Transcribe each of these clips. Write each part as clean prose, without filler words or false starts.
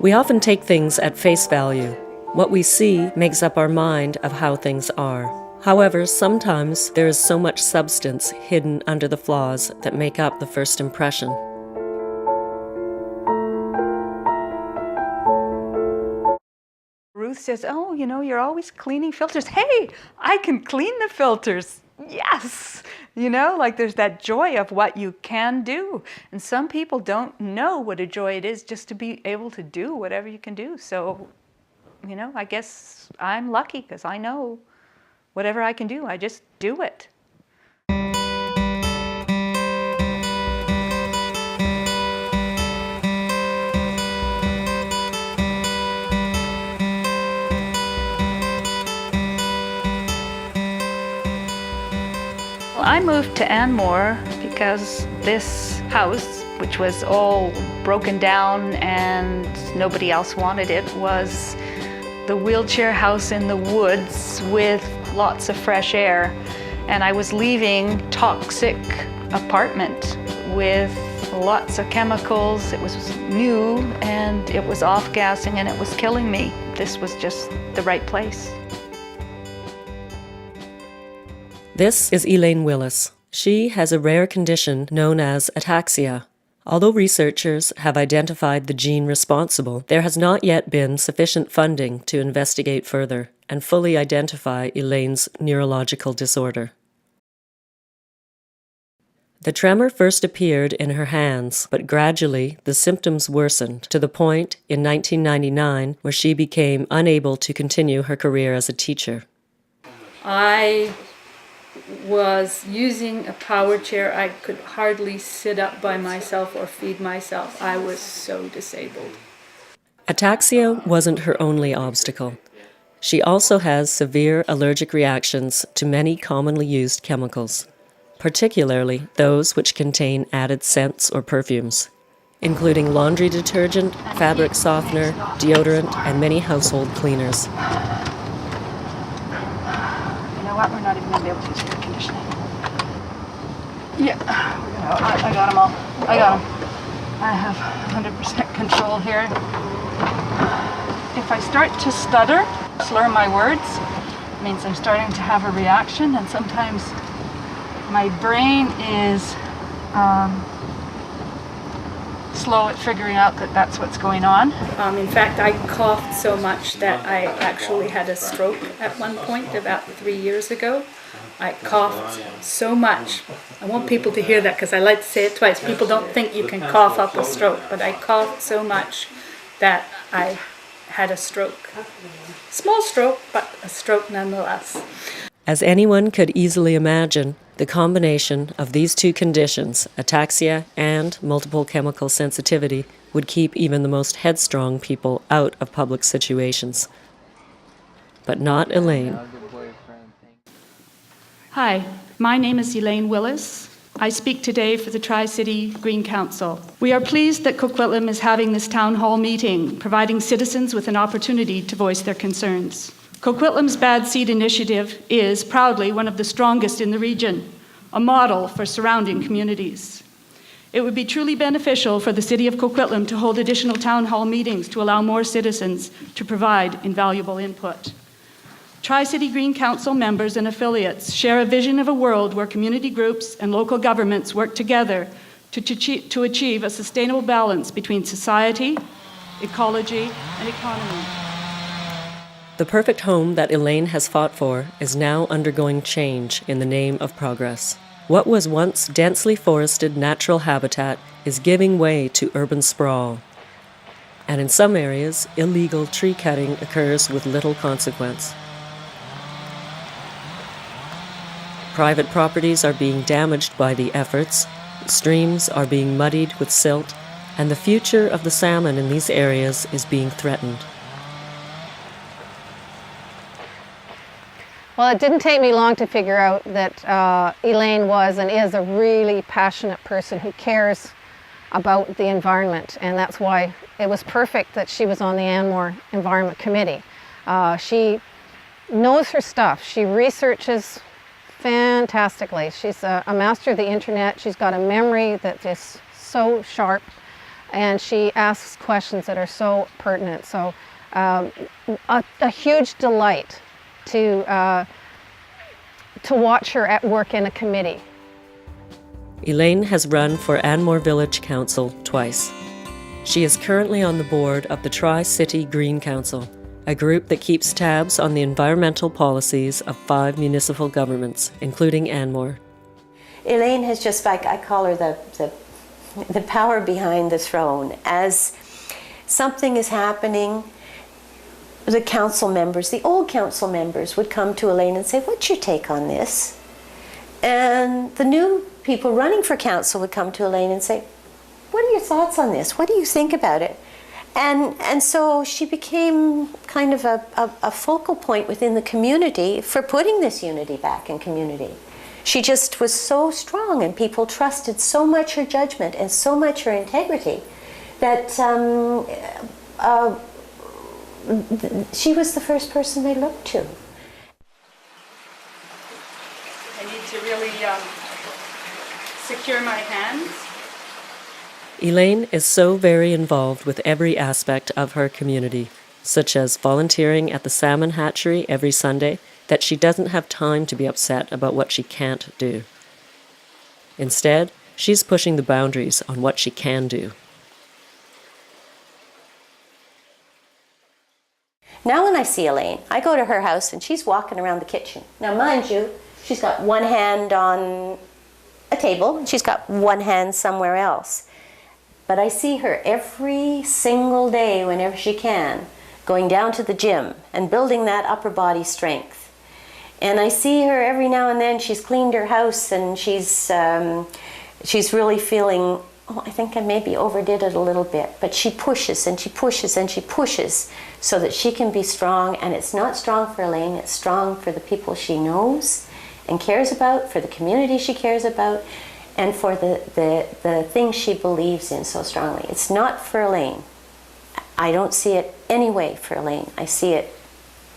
We often take things at face value. What we see makes up our mind of how things are. However, sometimes there is so much substance hidden under the flaws that make up the first impression. Ruth says, oh, you know, you're always cleaning filters. Hey, I can clean the filters. Yes! You know, like there's that joy of what you can do. And some people don't know what a joy it is just to be able to do whatever you can do. So, you know, I guess I'm lucky because I know whatever I can do, I just do it. I moved to Anmore because this house, which was all broken down and nobody else wanted it, was the wheelchair house in the woods with lots of fresh air. And I was leaving toxic apartment with lots of chemicals. It was new and it was off-gassing and it was killing me. This was just the right place. This is Elaine Willis. She has a rare condition known as ataxia. Although researchers have identified the gene responsible, there has not yet been sufficient funding to investigate further and fully identify Elaine's neurological disorder. The tremor first appeared in her hands, but gradually the symptoms worsened to the point in 1999 where she became unable to continue her career as a teacher. I was using a power chair. I could hardly sit up by myself or feed myself. I was so disabled. Ataxia wasn't her only obstacle. She also has severe allergic reactions to many commonly used chemicals, particularly those which contain added scents or perfumes, including laundry detergent, fabric softener, deodorant, and many household cleaners. What? We're not even going to be able to use air conditioning. Yeah, I got them all. I got them. I have 100% control here. If I start to stutter, slur my words, it means I'm starting to have a reaction, and sometimes my brain is slow at figuring out that that's what's going on. In fact, I coughed so much that I actually had a stroke at one point about 3 years ago. I coughed so much. I want people to hear that because I like to say it twice. People don't think you can cough up a stroke, but I coughed so much that I had a stroke. Small stroke, but a stroke nonetheless. As anyone could easily imagine, the combination of these two conditions, ataxia and multiple chemical sensitivity, would keep even the most headstrong people out of public situations. But not Elaine. Hi, my name is Elaine Willis. I speak today for the Tri-City Green Council. We are pleased that Coquitlam is having this town hall meeting, providing citizens with an opportunity to voice their concerns. Coquitlam's Bad Seed Initiative is proudly one of the strongest in the region, a model for surrounding communities. It would be truly beneficial for the City of Coquitlam to hold additional town hall meetings to allow more citizens to provide invaluable input. Tri-City Green Council members and affiliates share a vision of a world where community groups and local governments work together to achieve a sustainable balance between society, ecology, and economy. The perfect home that Elaine has fought for is now undergoing change in the name of progress. What was once densely forested natural habitat is giving way to urban sprawl. And in some areas, illegal tree cutting occurs with little consequence. Private properties are being damaged by the efforts, streams are being muddied with silt, and the future of the salmon in these areas is being threatened. Well, it didn't take me long to figure out that Elaine was and is a really passionate person who cares about the environment, and that's why it was perfect that she was on the Anmore Environment Committee. She knows her stuff. She researches fantastically. She's a master of the internet. She's got a memory that is so sharp. and she asks questions that are so pertinent. So a huge delight to watch her at work in a committee. Elaine has run for Anmore Village Council twice. She is currently on the board of the Tri-City Green Council, a group that keeps tabs on the environmental policies of 5 municipal governments, including Anmore. Elaine has just, I call her the power behind the throne. As something is happening, the council members, the old council members, would come to Elaine and say, "What's your take on this?" And the new people running for council would come to Elaine and say, "What are your thoughts on this? What do you think about it?" And so she became kind of a focal point within the community for putting this unity back in community. She just was so strong, and people trusted so much her judgment and so much her integrity that she was the first person they looked to. I need to really secure my hands. Elaine is so very involved with every aspect of her community, such as volunteering at the salmon hatchery every Sunday, that she doesn't have time to be upset about what she can't do. Instead, she's pushing the boundaries on what she can do. Now when I see Elaine, I go to her house and she's walking around the kitchen. Now mind you, she's got one hand on a table and she's got one hand somewhere else. But I see her every single day whenever she can, going down to the gym and building that upper body strength. And I see her every now and then, she's cleaned her house and she's really feeling, oh, I think I maybe overdid it a little bit. But she pushes and she pushes and she pushes so that she can be strong. And it's not strong for Elaine, it's strong for the people she knows and cares about, for the community she cares about, and for the things she believes in so strongly. It's not for Elaine. I don't see it any way for Elaine. I see it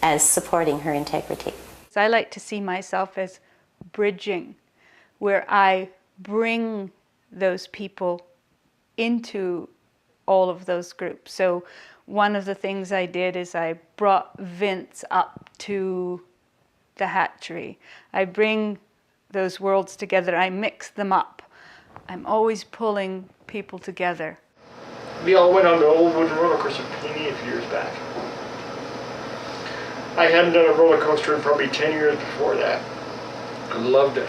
as supporting her integrity. I like to see myself as bridging, where I bring those people into all of those groups. So one of the things I did is I brought Vince up to the hatchery. I bring those worlds together, I mix them up. I'm always pulling people together. We all went on the old wooden roller coaster Panini a few years back. I hadn't done a roller coaster in probably 10 years before that. I loved it.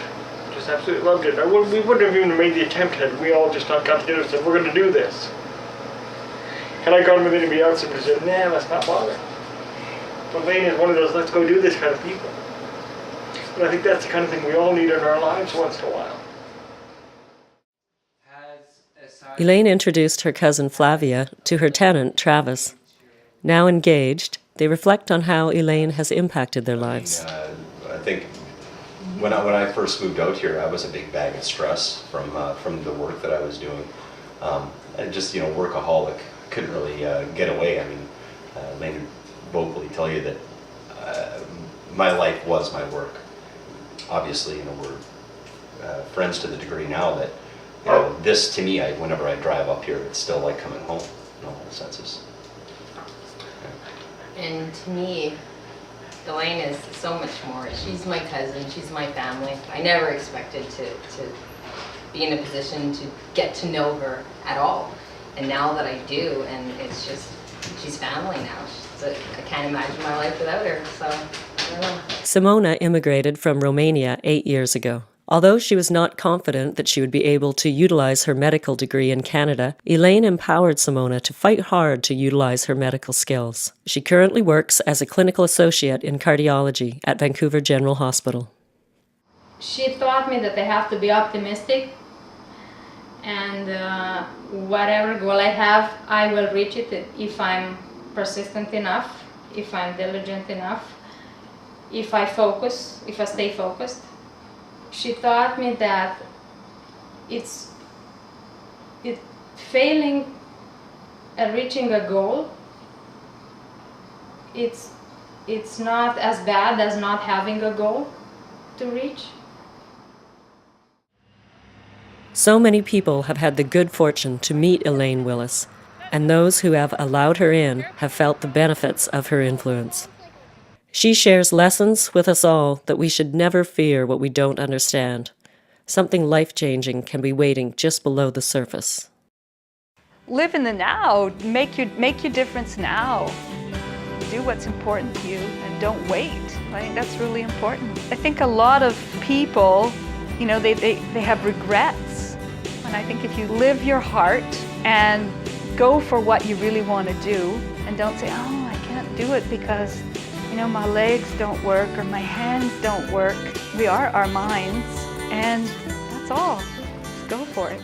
Just absolutely loved it. We wouldn't have even made the attempt had we all just not got together and said, we're going to do this. Had I gone with anybody else and said, nah, let's not bother. But Elaine is one of those let's go do this kind of people. And I think that's the kind of thing we all need in our lives once in a while. Elaine introduced her cousin Flavia to her tenant, Travis. Now engaged, they reflect on how Elaine has impacted their lives. I think when I first moved out here, I was a big bag of stress from the work that I was doing. And just, workaholic, couldn't really get away. I mean, Elaine would vocally tell you that my life was my work. Obviously, we're friends to the degree now that this to me, whenever I drive up here, it's still like coming home in all senses. And to me, Elaine is so much more. She's my cousin, she's my family. I never expected to be in a position to get to know her at all. And now that I do, and it's just, she's family now. I can't imagine my life without her, so I don't know. Simona immigrated from Romania 8 years ago. Although she was not confident that she would be able to utilize her medical degree in Canada, Elaine empowered Simona to fight hard to utilize her medical skills. She currently works as a clinical associate in cardiology at Vancouver General Hospital. She taught me that I have to be optimistic, and whatever goal I have, I will reach it if I'm persistent enough, if I'm diligent enough, if I stay focused. She taught me that failing at reaching a goal, it's not as bad as not having a goal to reach. So many people have had the good fortune to meet Elaine Willis, and those who have allowed her in have felt the benefits of her influence. She shares lessons with us all that we should never fear what we don't understand. Something life-changing can be waiting just below the surface. Live in the now. Make your difference now. Do what's important to you and don't wait. I think that's really important. I think a lot of people, they have regrets. And I think if you live your heart and go for what you really want to do and don't say, oh, I can't do it because my legs don't work or my hands don't work. We are our minds, and that's all. Just go for it.